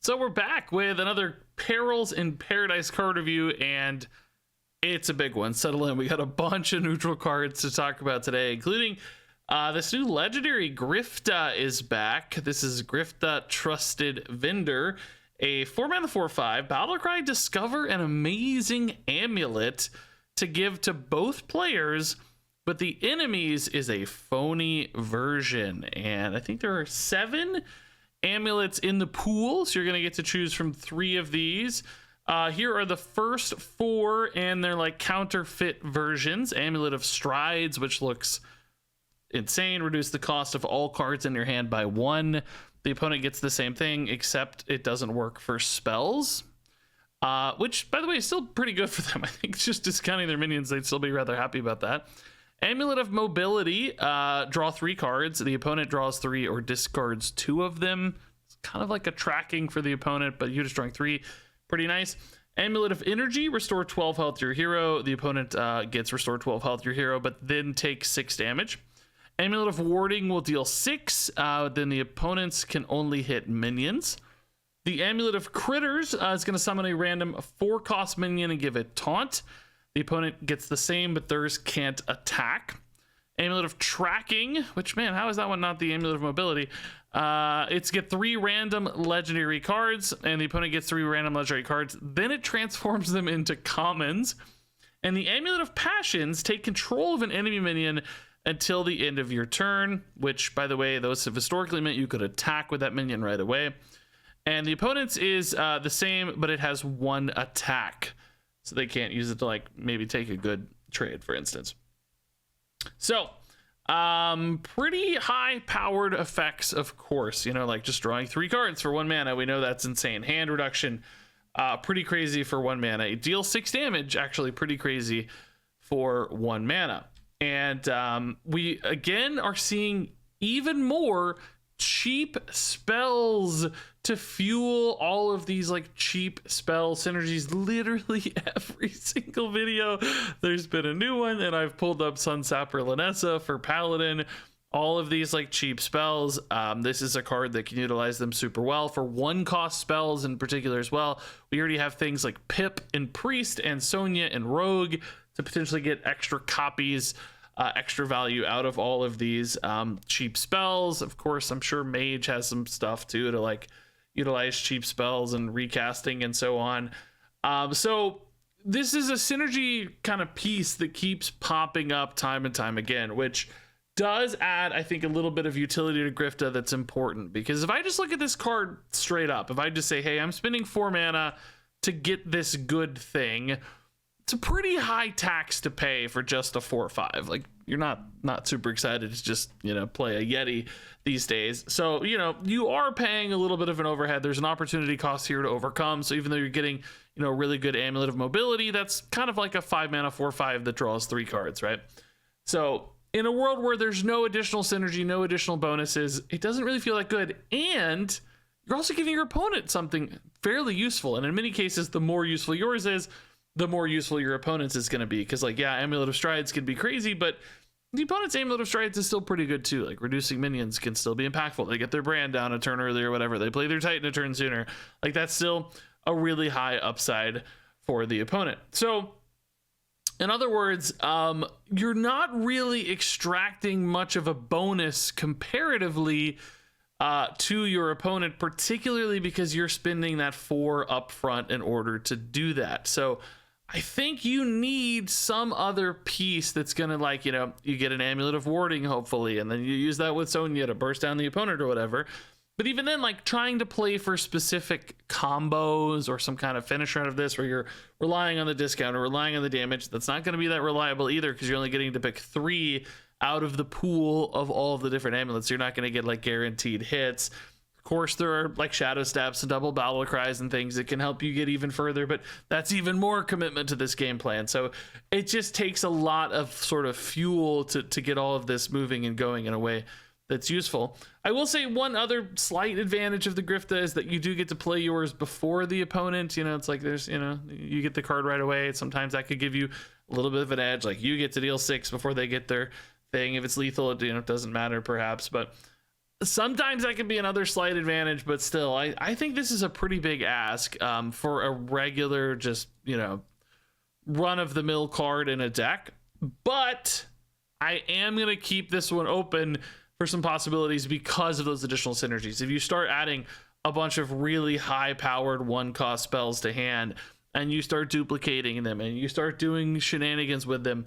So we're back with another Perils in Paradise card review, and it's a big one. Settle in. We got a bunch of neutral cards to talk about today, including this new legendary GRIFTAH is back. This is GRIFTAH Trusted Vendor, a 4-mana 4/5 battlecry. Discover an amazing amulet to give to both players, but the enemies is a phony version. And I think there are 7 amulets in the pool, so you're going to get to choose from 3 of these. Here are the first 4, and they're like counterfeit versions. Amulet of Strides, which looks insane. Reduce the cost of all cards in your hand by 1. The opponent gets the same thing, except it doesn't work for spells. Which, by the way, is still pretty good for them. I think just discounting their minions, they'd still be rather happy about that. Amulet of Mobility, draw 3 cards. The opponent draws 3 or discards 2 of them. It's kind of like a tracking for the opponent, but you're just drawing 3. Pretty nice. Amulet of Energy, restore 12 health to your hero. The opponent gets restore 12 health to your hero, but then takes 6 damage. Amulet of Warding will deal 6. Then the opponents can only hit minions. The Amulet of Critters is going to summon a random 4-cost minion and give it Taunt. The opponent gets the same, but theirs can't attack. Amulet of Tracking, which, man, how is that one not the Amulet of Mobility? It's get 3 random legendary cards, and the opponent gets 3 random legendary cards. Then it transforms them into commons. And the Amulet of Passions, take control of an enemy minion until the end of your turn, which, by the way, those have historically meant you could attack with that minion right away. And the opponent's is the same, but it has 1 attack. So they can't use it to, like, maybe take a good trade, for instance. So, pretty high-powered effects, of course. You know, like just drawing 3 cards for 1 mana. We know that's insane. Hand reduction, pretty crazy for 1 mana. Deal 6 damage, actually pretty crazy for 1 mana. And we, again, are seeing even more cheap spells to fuel all of these like cheap spell synergies. Literally every single video there's been a new one, and I've pulled up Sunsapper Lanessa for Paladin. All of these like cheap spells, this is a card that can utilize them super well for 1-cost spells in particular as well. We already have things like Pip and Priest and Sonya and Rogue to potentially get extra copies, extra value out of all of these cheap spells. Of course, I'm sure Mage has some stuff too to like utilize cheap spells and recasting and so on. So this is a synergy kind of piece that keeps popping up time and time again, which does add, I think, a little bit of utility to GRIFTAH that's important. Because if I just look at this card straight up, if I just say, hey, I'm spending 4 mana to get this good thing, it's a pretty high tax to pay for just a 4/5. Like, you're not super excited to just, you know, play a Yeti these days. So, you know, you are paying a little bit of an overhead. There's an opportunity cost here to overcome. So even though you're getting, you know, really good Amulet of Mobility, that's kind of like a 5-mana 4/5 that draws 3 cards, right? So in a world where there's no additional synergy, no additional bonuses, it doesn't really feel that good. And you're also giving your opponent something fairly useful. And in many cases, the more useful yours is, the more useful your opponent's is going to be. Because, like, yeah, Amulet of Strides can be crazy, but the opponent's Amulet of Strides is still pretty good too. Like, reducing minions can still be impactful. They get their brand down a turn earlier, whatever. They play their Titan a turn sooner. Like, that's still a really high upside for the opponent. So, in other words, you're not really extracting much of a bonus comparatively to your opponent, particularly because you're spending that 4 upfront in order to do that. So I think you need some other piece that's going to, like, you know, you get an Amulet of Warding, hopefully, and then you use that with Sonya to burst down the opponent or whatever. But even then, like, trying to play for specific combos or some kind of finisher out of this where you're relying on the discount or relying on the damage, that's not going to be that reliable either, because you're only getting to pick 3 out of the pool of all of the different amulets. You're not going to get, like, guaranteed hits. Of course, there are, like, Shadow Steps and double battle cries and things that can help you get even further, but that's even more commitment to this game plan. So it just takes a lot of sort of fuel to get all of this moving and going in a way that's useful. I will say one other slight advantage of the GRIFTAH is that you do get to play yours before the opponent. You know, it's like there's, you know, you get the card right away. Sometimes that could give you a little bit of an edge. Like, you get to deal 6 before they get their thing. If it's lethal, it, you know, it doesn't matter perhaps. But Sometimes that can be another slight advantage, but still, I think this is a pretty big ask for a regular, just, run-of-the-mill card in a deck. But I am going to keep this one open for some possibilities because of those additional synergies. If you start adding a bunch of really high-powered one-cost spells to hand, and you start duplicating them, and you start doing shenanigans with them,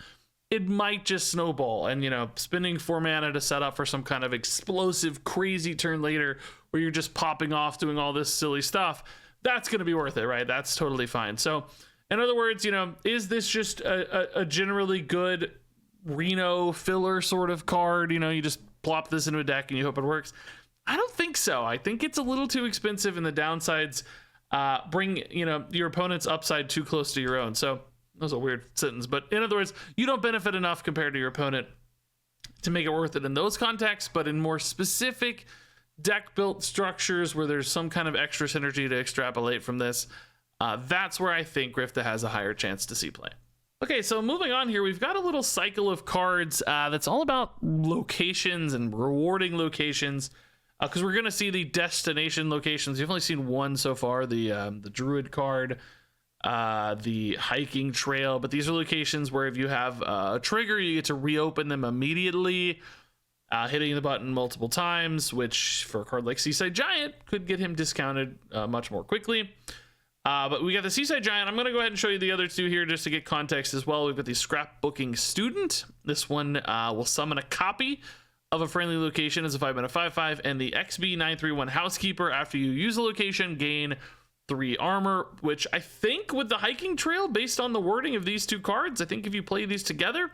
it might just snowball. And, spending 4 mana to set up for some kind of explosive, crazy turn later where you're just popping off doing all this silly stuff, that's going to be worth it, right? That's totally fine. So, in other words, is this just a generally good Reno filler sort of card? You just plop this into a deck and you hope it works? I don't think so. I think it's a little too expensive, and the downsides bring, your opponent's upside too close to your own. So, that was a weird sentence, but in other words, you don't benefit enough compared to your opponent to make it worth it in those contexts. But in more specific deck built structures where there's some kind of extra synergy to extrapolate from this, that's where I think GRIFTAH has a higher chance to see play. Okay, so moving on here, we've got a little cycle of cards that's all about locations and rewarding locations, because we're going to see the destination locations. You've only seen one so far, the Druid card, the hiking trail, but these are locations where if you have a trigger, you get to reopen them immediately, hitting the button multiple times, which for a card like Seaside Giant could get him discounted much more quickly. But we got the Seaside Giant. I'm going to go ahead and show you the other two here just to get context as well. We've got the Scrapbooking Student. This one will summon a copy of a friendly location as a 5-mana 5/5, and the XB931 Housekeeper. After you use a location, gain 3 armor, which I think with the hiking trail, based on the wording of these two cards, I think if you play these together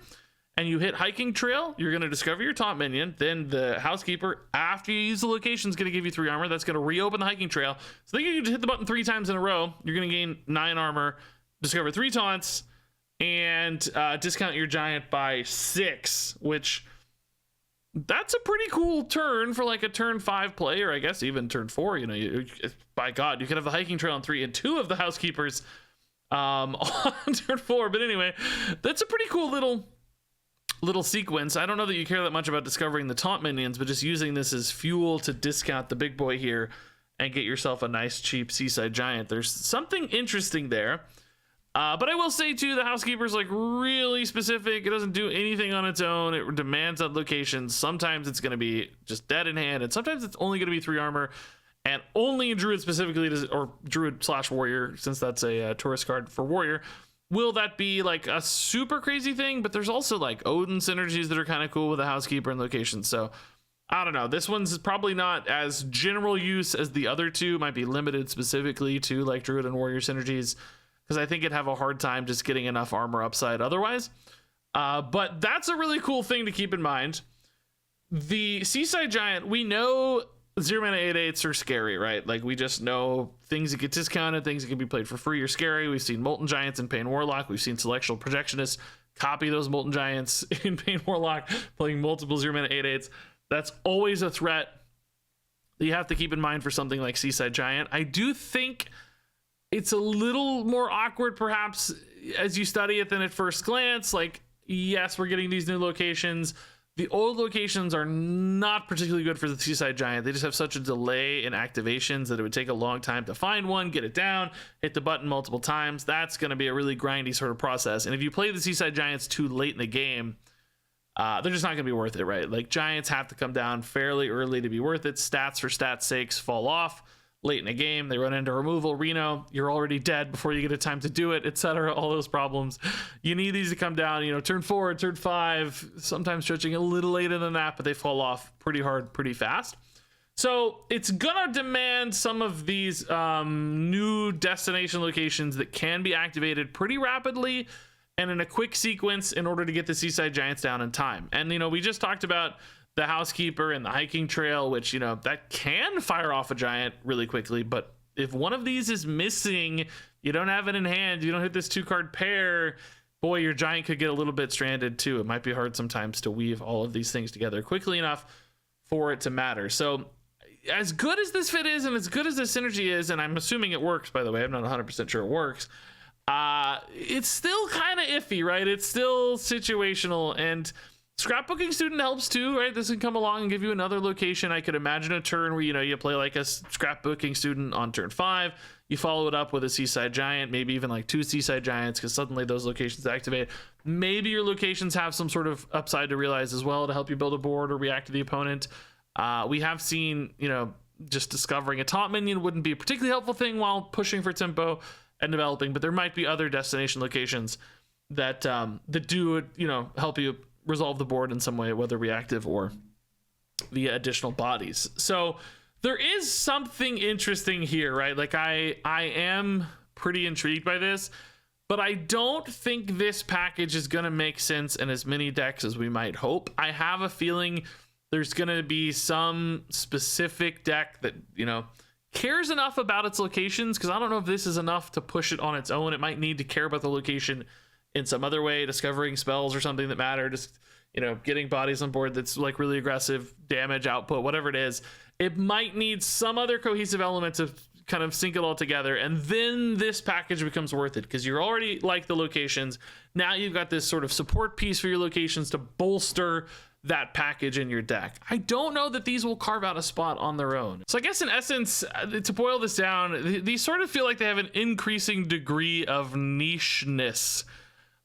and you hit hiking trail, you're going to discover your top minion. Then the housekeeper, after you use the location, is going to give you 3 armor. That's going to reopen the hiking trail. So then you can hit the button 3 times in a row. You're going to gain 9 armor, discover 3 taunts, and discount your giant by 6, which that's a pretty cool turn for like a turn 5 play, or I guess even turn 4. By God, you could have the hiking trail on 3 and 2 of the housekeepers on turn 4. But anyway, that's a pretty cool little sequence. I don't know that you care that much about discovering the taunt minions, but just using this as fuel to discount the big boy here and get yourself a nice cheap Seaside Giant. There's something interesting there. But I will say too, the housekeeper's like really specific. It doesn't do anything on its own. It demands that locations. Sometimes it's going to be just dead in hand, and sometimes it's only going to be 3 armor. And only in Druid specifically, or Druid/Warrior, since that's a tourist card for Warrior, will that be like a super crazy thing. But there's also like Odin synergies that are kind of cool with the housekeeper and locations. So I don't know. This one's probably not as general use as the other two. Might be limited specifically to like Druid and Warrior synergies, because I think it'd have a hard time just getting enough armor upside otherwise. But that's a really cool thing to keep in mind. The Seaside Giant, we know 0-mana 8/8s are scary, right? Like, we just know things that get discounted, things that can be played for free are scary. We've seen Molten Giants in Pain Warlock. We've seen Celestial Projectionists copy those Molten Giants in Pain Warlock, playing multiple 0-mana 8/8s. That's always a threat that you have to keep in mind for something like Seaside Giant. I do think it's a little more awkward, perhaps, as you study it than at first glance. Like, yes, we're getting these new locations. The old locations are not particularly good for the Seaside Giant. They just have such a delay in activations that it would take a long time to find one, get it down, hit the button multiple times. That's going to be a really grindy sort of process. And if you play the Seaside Giants too late in the game, they're just not going to be worth it, right? Like, Giants have to come down fairly early to be worth it. Stats for stats' sakes fall off late in the game. They run into removal. Reno, you're already dead before you get a time to do it, etc. All those problems. You need these to come down, turn 4, turn 5, sometimes stretching a little later than that, but they fall off pretty hard, pretty fast. So it's gonna demand some of these new destination locations that can be activated pretty rapidly and in a quick sequence in order to get the Seaside Giants down in time. And, we just talked about the housekeeper and the hiking trail, which, that can fire off a giant really quickly. But if one of these is missing, you don't have it in hand, you don't hit this 2-card pair, boy, your giant could get a little bit stranded too. It might be hard sometimes to weave all of these things together quickly enough for it to matter. So as good as this fit is, and as good as this synergy is, and I'm assuming it works, by the way, I'm not 100% sure it works, it's still kind of iffy, right? It's still situational, and Scrapbooking Student helps too, right? This can come along and give you another location. I could imagine a turn where, you play like a Scrapbooking Student on turn 5. You follow it up with a Seaside Giant, maybe even like 2 Seaside Giants, because suddenly those locations activate. Maybe your locations have some sort of upside to realize as well to help you build a board or react to the opponent. We have seen, just discovering a top minion wouldn't be a particularly helpful thing while pushing for tempo and developing, but there might be other destination locations that do, help you resolve the board in some way, whether reactive or via additional bodies. So there is something interesting here, right? Like I am pretty intrigued by this, but I don't think this package is going to make sense in as many decks as we might hope. I have a feeling there's going to be some specific deck that, cares enough about its locations, because I don't know if this is enough to push it on its own. It might need to care about the location in some other way, discovering spells or something that matter, just getting bodies on board that's like really aggressive damage output, whatever it is. It might need some other cohesive element to kind of sync it all together, and then this package becomes worth it, because you're already like the locations. Now you've got this sort of support piece for your locations to bolster that package in your deck. I don't know that these will carve out a spot on their own. So I guess in essence, to boil this down, these sort of feel like they have an increasing degree of nicheness.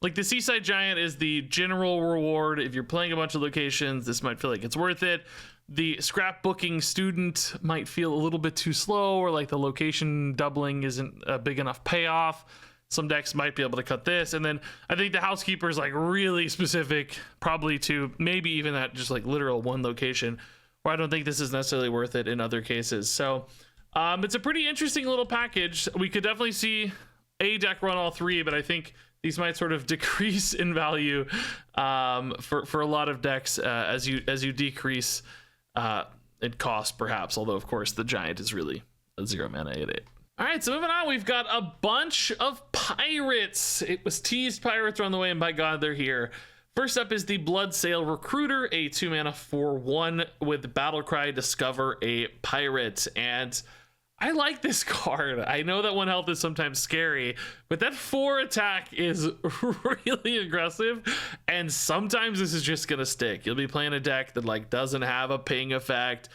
Like the Seaside Giant is the general reward. If you're playing a bunch of locations, this might feel like it's worth it. The Scrapbooking Student might feel a little bit too slow, or like the location doubling isn't a big enough payoff. Some decks might be able to cut this. And then I think the Housekeeper is like really specific, probably to maybe even that just like literal one location, where I don't think this is necessarily worth it in other cases. So it's a pretty interesting little package. We could definitely see a deck run all 3, but I think these might sort of decrease in value for a lot of decks as you decrease in cost, perhaps. Although, of course, the Giant is really a 0 mana 8/8. All right, so moving on, we've got a bunch of pirates. It was teased pirates are on the way, and by God, they're here. First up is the Bloodsail Recruiter, a 2 mana 4/1 with Battlecry, discover a pirate. And I like this card. I know that 1 health is sometimes scary, but that 4 attack is really aggressive, and sometimes this is just gonna stick. You'll be playing a deck that like doesn't have a ping effect.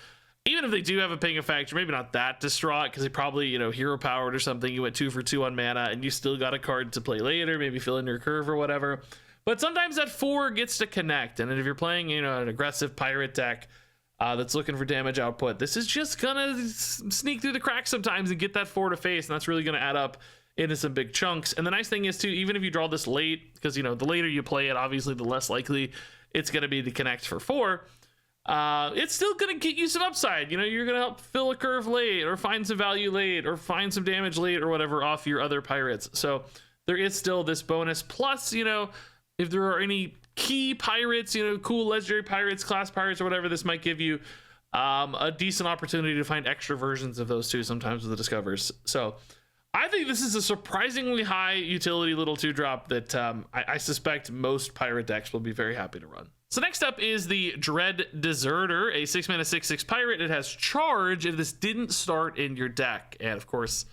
Even if they do have a ping effect, you're maybe not that distraught, because they probably, hero powered or something. You went 2 for 2 on mana, and you still got a card to play later, maybe fill in your curve or whatever. But sometimes that 4 gets to connect, and if you're playing, an aggressive pirate deck that's looking for damage output, this is just gonna sneak through the cracks sometimes and get that 4 to face, and that's really gonna add up into some big chunks. And the nice thing is too, even if you draw this late, because the later you play it, obviously the less likely it's gonna be to connect for 4. It's still gonna get you some upside. You're gonna help fill a curve late, or find some value late, or find some damage late, or whatever off your other pirates. So there is still this bonus. Plus, if there are any key pirates, cool legendary pirates, class pirates, or whatever, this might give you a decent opportunity to find extra versions of those 2 sometimes with the discovers. So I think this is a surprisingly high utility little 2-drop that I suspect most pirate decks will be very happy to run. So next up is the Dread Deserter, a 6 mana 6/6 pirate. It has charge if this didn't start in your deck. And of course,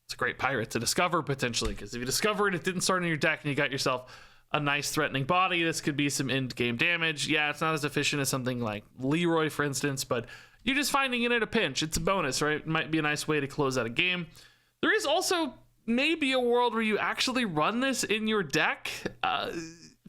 it's a great pirate to discover potentially, because if you discover it didn't start in your deck and you got yourself a nice threatening body, this could be some end game damage. Yeah, it's not as efficient as something like Leroy, for instance, but you're just finding it at a pinch. It's a bonus, right? It might be a nice way to close out a game. There is also maybe a world where you actually run this in your deck.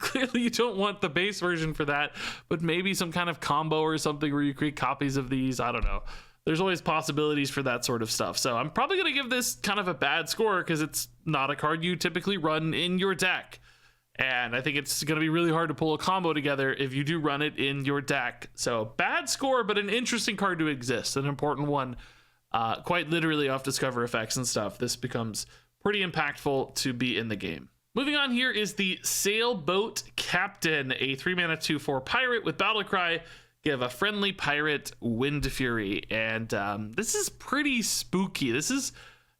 Clearly you don't want the base version for that, but maybe some kind of combo or something where you create copies of these. I don't know. There's always possibilities for that sort of stuff. So I'm probably going to give this kind of a bad score, because it's not a card you typically run in your deck. And I think it's going to be really hard to pull a combo together if you do run it in your deck. So bad score, but an interesting card to exist, an important one. Quite literally off discover effects and stuff. This becomes pretty impactful to be in the game. Moving on, here is the Sailboat Captain, a 3 mana 2/4 pirate with Battlecry. Give a friendly pirate Wind Fury. And this is pretty spooky. This is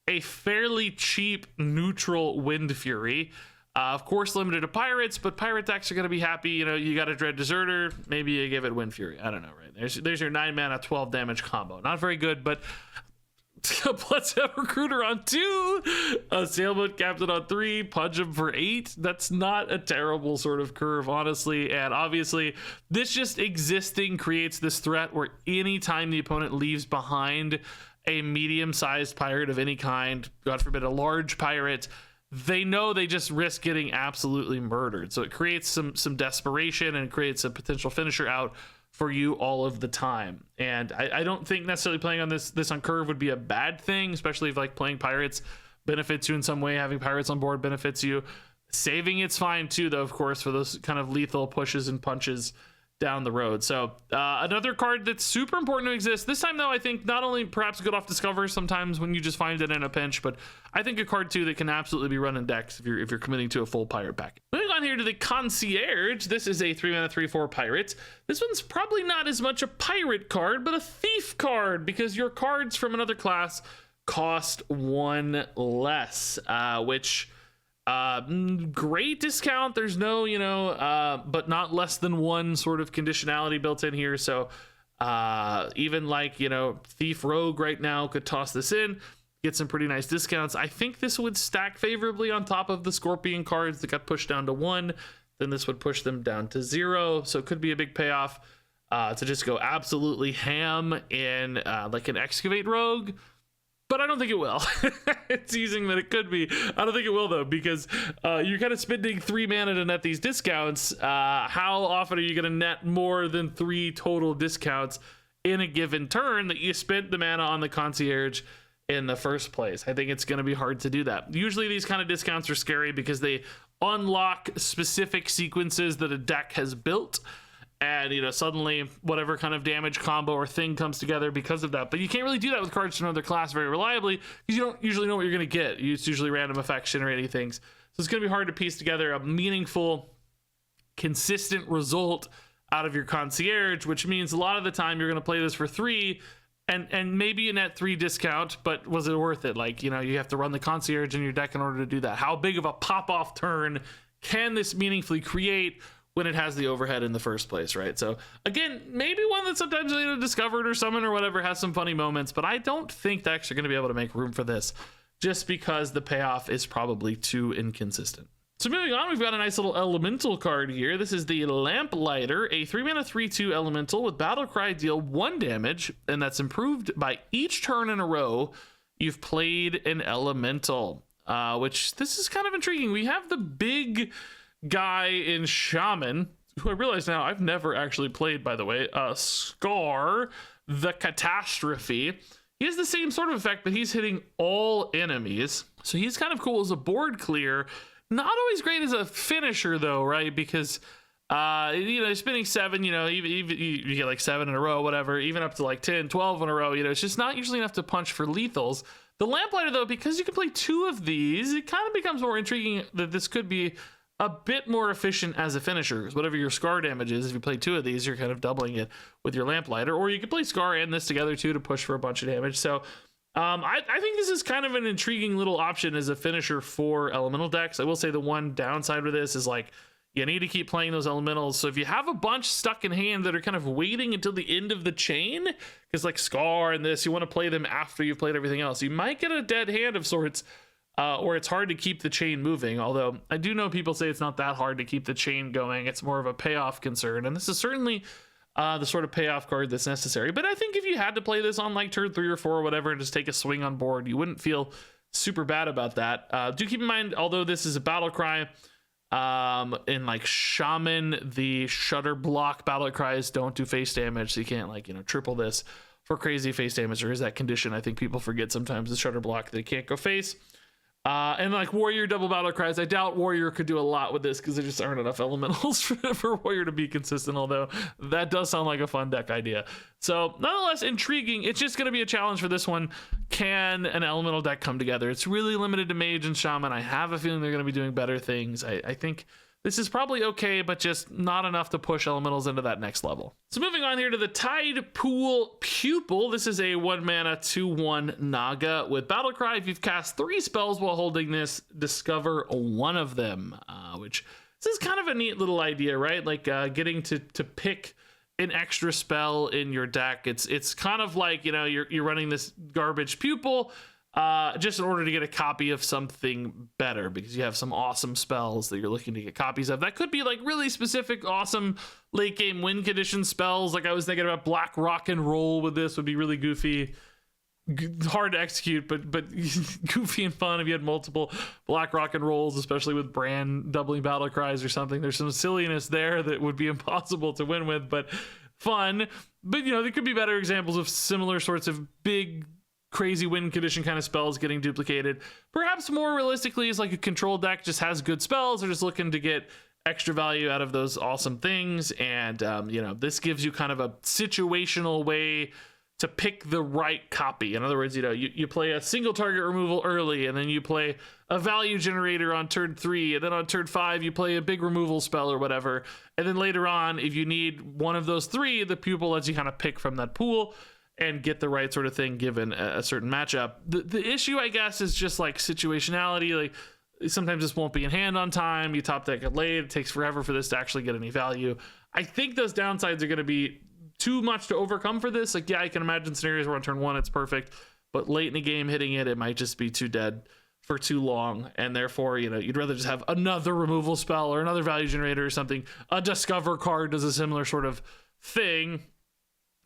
a fairly cheap neutral Wind Fury. Of course, limited to pirates, but pirate decks are going to be happy. You got a Dread Deserter, maybe you give it Wind Fury. I don't know, right? There's your 9 mana 12 damage combo. Not very good, but Let's have Recruiter on 2, a Sailboat Captain on 3, Punch him for 8. That's not a terrible sort of curve, honestly. And obviously, this just existing creates this threat where anytime the opponent leaves behind a medium-sized pirate of any kind, God forbid a large pirate, they know they just risk getting absolutely murdered. So it creates some desperation and creates a potential finisher out for you all of the time. And I don't think necessarily playing on this on curve would be a bad thing, especially if like playing pirates benefits you in some way. Having pirates on board benefits you. Saving it's fine too, though, of course, for those kind of lethal pushes and punches down the road. So another card that's super important to exist this time, though, I think not only perhaps good off discover sometimes when you just find it in a pinch, but I think a card too that can absolutely be run in decks if you're committing to a full pirate pack. Moving on here to the Concierge. This is a 3-mana 3/4 pirate. This one's probably not as much a pirate card but a thief card, because your cards from another class cost 1 less, which great discount. There's no, but not less than 1 sort of conditionality built in here. So even like, Thief Rogue right now could toss this in, get some pretty nice discounts. I think this would stack favorably on top of the Scorpion cards that got pushed down to 1. Then this would push them down to 0. So it could be a big payoff to just go absolutely ham in like an Excavate Rogue. But I don't think it will. It's teasing that it could be. I don't think it will, though, because you're kind of spending 3 mana to net these discounts. How often are you going to net more than 3 total discounts in a given turn that you spent the mana on the Concierge in the first place? I think it's going to be hard to do that. Usually these kind of discounts are scary because they unlock specific sequences that a deck has built. And, suddenly whatever kind of damage combo or thing comes together because of that. But you can't really do that with cards from another class very reliably because you don't usually know what you're going to get. It's usually random effects generating things. So it's going to be hard to piece together a meaningful, consistent result out of your Concierge, which means a lot of the time you're going to play this for 3 and maybe a net 3 discount, but was it worth it? Like, you have to run the Concierge in your deck in order to do that. How big of a pop-off turn can this meaningfully create when it has the overhead in the first place, right? So again, maybe one that sometimes discovered or summon or whatever has some funny moments, but I don't think decks are going to be able to make room for this just because the payoff is probably too inconsistent. So moving on, we've got a nice little elemental card here. This is the Lamplighter, a 3-mana 3/2 elemental with Battlecry, deal 1 damage, and that's improved by each turn in a row you've played an elemental, which this is kind of intriguing. We have the big guy in Shaman, who I realize now I've never actually played, by the way, Scar the Catastrophe. He has the same sort of effect, but he's hitting all enemies. So he's kind of cool as a board clear. Not always great as a finisher, though, right? Because, spinning 7, even you get like 7 in a row, whatever, even up to like 10, 12 in a row, it's just not usually enough to punch for lethals. The Lamplighter, though, because you can play 2 of these, it kind of becomes more intriguing that this could be a bit more efficient as a finisher, because whatever your Scar damage is, if you play 2 of these, you're kind of doubling it with your Lamplighter, or you could play Scar and this together too to push for a bunch of damage. So I think this is kind of an intriguing little option as a finisher for elemental decks. I will say the one downside with this is like you need to keep playing those elementals. So if you have a bunch stuck in hand that are kind of waiting until the end of the chain, because like Scar and this, you want to play them after you've played everything else, you might get a dead hand of sorts. Or it's hard to keep the chain moving, although I do know people say it's not that hard to keep the chain going. It's more of a payoff concern, and this is certainly the sort of payoff card that's necessary. But I think if you had to play this on like turn 3 or 4 or whatever and just take a swing on board, you wouldn't feel super bad about that. Do keep in mind, although this is a battle cry, in like Shaman, the Shutter block battle cries don't do face damage, so you can't like, triple this for crazy face damage. There is that condition I think people forget sometimes, the Shutter block, they can't go face. And like Warrior double battle cries, I doubt Warrior could do a lot with this because there just aren't enough elementals for Warrior to be consistent, although that does sound like a fun deck idea. So nonetheless, intriguing. It's just going to be a challenge for this one. Can an elemental deck come together? It's really limited to Mage and Shaman. I have a feeling they're going to be doing better things. I think this is probably okay, but just not enough to push elementals into that next level. So moving on here to the Tide Pool Pupil. This is a 1-mana 2/1 Naga with Battlecry. If you've cast 3 spells while holding this, discover 1 of them, which this is kind of a neat little idea, right? Like getting to pick an extra spell in your deck. It's kind of like, you know, you're running this garbage pupil just in order to get a copy of something better, because you have some awesome spells that you're looking to get copies of. That could be like really specific, awesome late game win condition spells. Like I was thinking about Black Rock and Roll with this would be really goofy. Hard to execute, but goofy and fun if you had multiple Black Rock and Rolls, especially with Bran doubling battle cries or something. There's some silliness there that would be impossible to win with, but fun. But, you know, there could be better examples of similar sorts of big, crazy win condition kind of spells getting duplicated. Perhaps more realistically is like a control deck just has good spells. They're just looking to get extra value out of those awesome things. And, you know, this gives you kind of a situational way to pick the right copy. In other words, you know, you play a single target removal early, and then you play a value generator on turn 3, and then on turn 5 you play a big removal spell or whatever, and then later on, if you need one of those 3, the pupil lets you kind of pick from that pool and get the right sort of thing given a certain matchup. The issue, I guess, is just like situationality. Like sometimes this won't be in hand on time, you top deck it late, it takes forever for this to actually get any value. I think those downsides are going to be too much to overcome for this. Like, yeah, I can imagine scenarios where on turn 1 it's perfect, but late in the game hitting it might just be too dead for too long, and therefore, you know, you'd rather just have another removal spell or another value generator or something. A Discover card does a similar sort of thing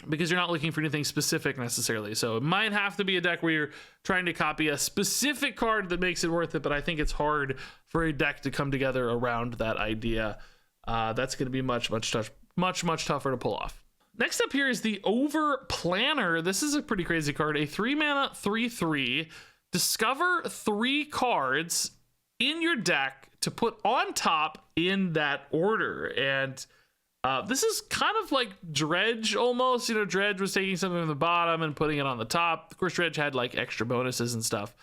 because you're not looking for anything specific necessarily. So it might have to be a deck where you're trying to copy a specific card that makes it worth it, but I think it's hard for a deck to come together around that idea. That's going to be much tougher to pull off. Next up here is the Over Planner. This is a pretty crazy card. A 3-mana 3/3. Discover 3 cards in your deck to put on top in that order. And this is kind of like Dredge almost. You know, Dredge was taking something from the bottom and putting it on the top. Of course, Dredge had like extra bonuses and stuff.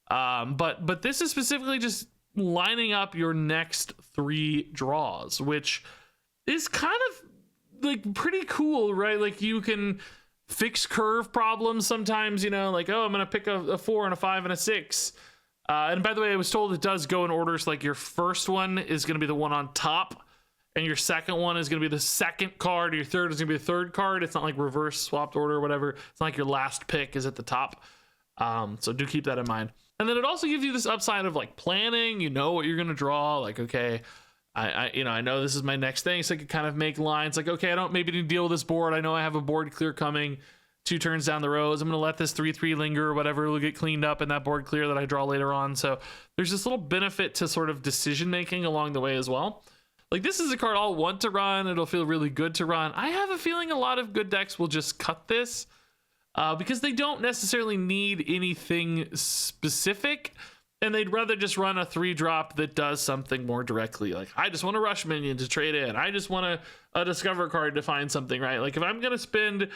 But this is specifically just lining up your next 3 draws, which is kind of like pretty cool, right? Like you can fix curve problems sometimes, you know, like, oh, I'm gonna pick a 4 and a 5 and a 6, and by the way, I was told it does go in order. So like your first one is gonna be the one on top, and your second one is gonna be the second card, your third is gonna be the third card. It's not like reverse swapped order or whatever. It's not like your last pick is at the top. So do keep that in mind. And then it also gives you this upside of like planning, you know what you're gonna draw. Like, okay, I know this is my next thing, so I could kind of make lines like, okay, I don't maybe need to deal with this board. I know I have a board clear coming 2 turns down the road. I'm going to let this 3/3 linger or whatever. It'll get cleaned up in that board clear that I draw later on. So there's this little benefit to sort of decision making along the way as well. Like this is a card I'll want to run. It'll feel really good to run. I have a feeling a lot of good decks will just cut this because they don't necessarily need anything specific. And they'd rather just run a 3-drop that does something more directly. Like, I just want a rush minion to trade in. I just want a discover card to find something, right? Like, if I'm going to spend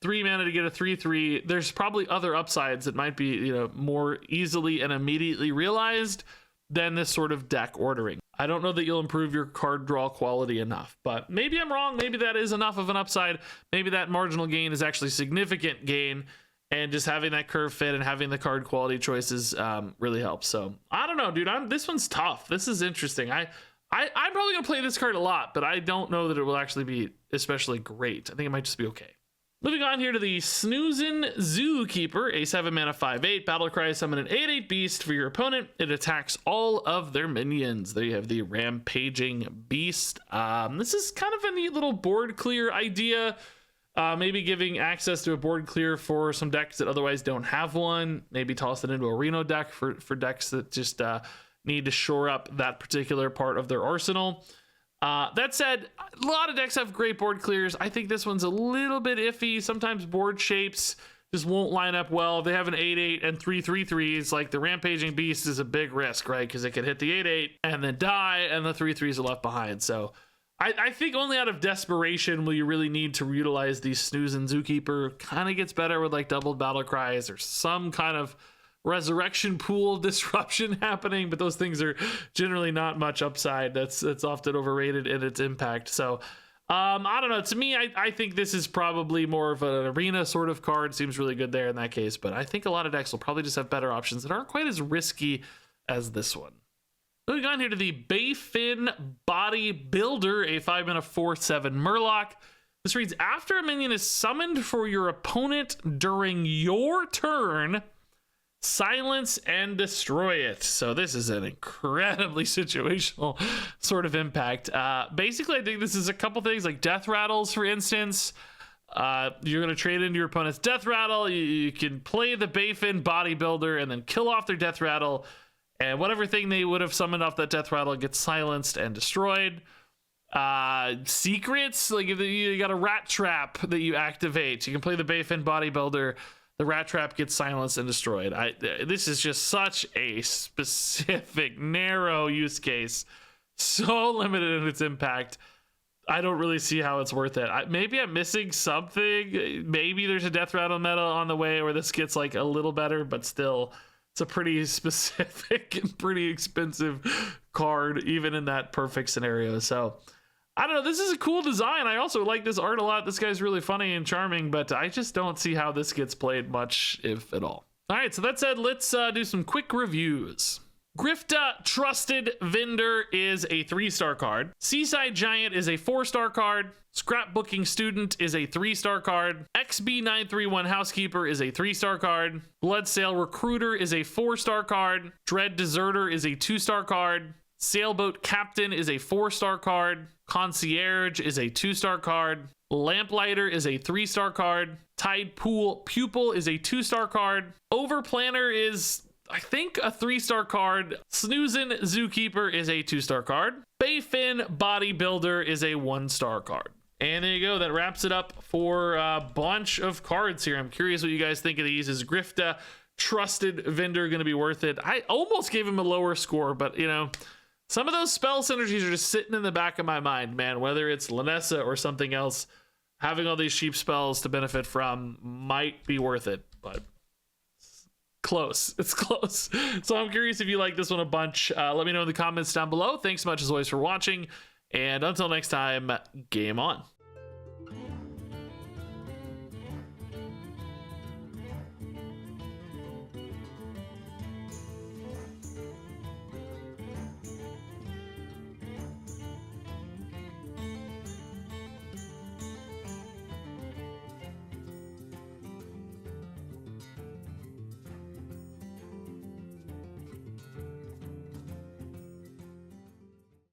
3 mana to get a 3/3, there's probably other upsides that might be, you know, more easily and immediately realized than this sort of deck ordering. I don't know that you'll improve your card draw quality enough, but maybe I'm wrong. Maybe that is enough of an upside. Maybe that marginal gain is actually significant gain. And just having that curve fit and having the card quality choices really helps. So I don't know, dude. This one's tough. This is interesting. I'm probably gonna play this card a lot, but I don't know that it will actually be especially great. I think it might just be okay. Moving on here to the Snoozin Zookeeper, a 7-mana 5/8 battle cry. Summon an 8/8 beast for your opponent. It attacks all of their minions. There you have the Rampaging Beast. This is kind of a neat little board clear idea. Maybe giving access to a board clear for some decks that otherwise don't have one. Maybe toss it into a Reno deck for decks that just need to shore up that particular part of their arsenal. That said, a lot of decks have great board clears. I think this one's a little bit iffy. Sometimes board shapes just won't line up well. If they have an 8/8 and 3/3/3s, like the Rampaging Beast is a big risk, right? Because it could hit the 8/8 and then die, and the 3/3s are left behind. So I think only out of desperation will you really need to utilize these Snoozin Zookeeper. Kind of gets better with like doubled battle cries or some kind of resurrection pool disruption happening, but those things are generally not much upside. That's often overrated in its impact. So I don't know. To me, I think this is probably more of an arena sort of card. Seems really good there in that case, but I think a lot of decks will probably just have better options that aren't quite as risky as this one. Moving on here to the Bayfin Body Builder, a 5-mana 4/7 Murloc. This reads, after a minion is summoned for your opponent during your turn, silence and destroy it. So this is an incredibly situational sort of impact. Basically, I think this is a couple things like death rattles, for instance. You're going to trade into your opponent's death rattle. You can play the Bayfin bodybuilder and then kill off their death rattle. And whatever thing they would have summoned off that death rattle gets silenced and destroyed. Secrets, like if you got a rat trap that you activate, you can play the Bayfin bodybuilder. The rat trap gets silenced and destroyed. This is just such a specific, narrow use case. So limited in its impact. I don't really see how it's worth it. Maybe I'm missing something. Maybe there's a death rattle meta on the way where this gets like a little better, but still, it's a pretty specific and pretty expensive card, even in that perfect scenario. So I don't know. This is a cool design. I also like this art a lot. This guy's really funny and charming, but I just don't see how this gets played much, if at all. All right, so that said, let's do some quick reviews. GRIFTAH Trusted Vendor is a 3-star card. Seaside Giant is a 4-star card. Scrapbooking Student is a 3-star card. XB931 Housekeeper is a 3-star card. Bloodsail Recruiter is a 4-star card. Dread Deserter is a 2-star card. Sailboat Captain is a 4-star card. Concierge is a 2-star card. Lamplighter is a 3-star card. Tide Pool Pupil is a 2-star card. Overplanner is, I think, a 3-star card. Snoozin Zookeeper is a 2-star card. Bayfin Bodybuilder is a 1-star card. And there you go. That wraps it up for a bunch of cards here. I'm curious what you guys think of these. Is GRIFTAH Trusted Vendor going to be worth it? I almost gave him a lower score, but you know, some of those spell synergies are just sitting in the back of my mind, man. Whether it's Lanessa or something else, having all these cheap spells to benefit from might be worth it, but close. It's close. So I'm curious if you like this one a bunch. Let me know in the comments down below. Thanks so much as always for watching, and until next time, game on.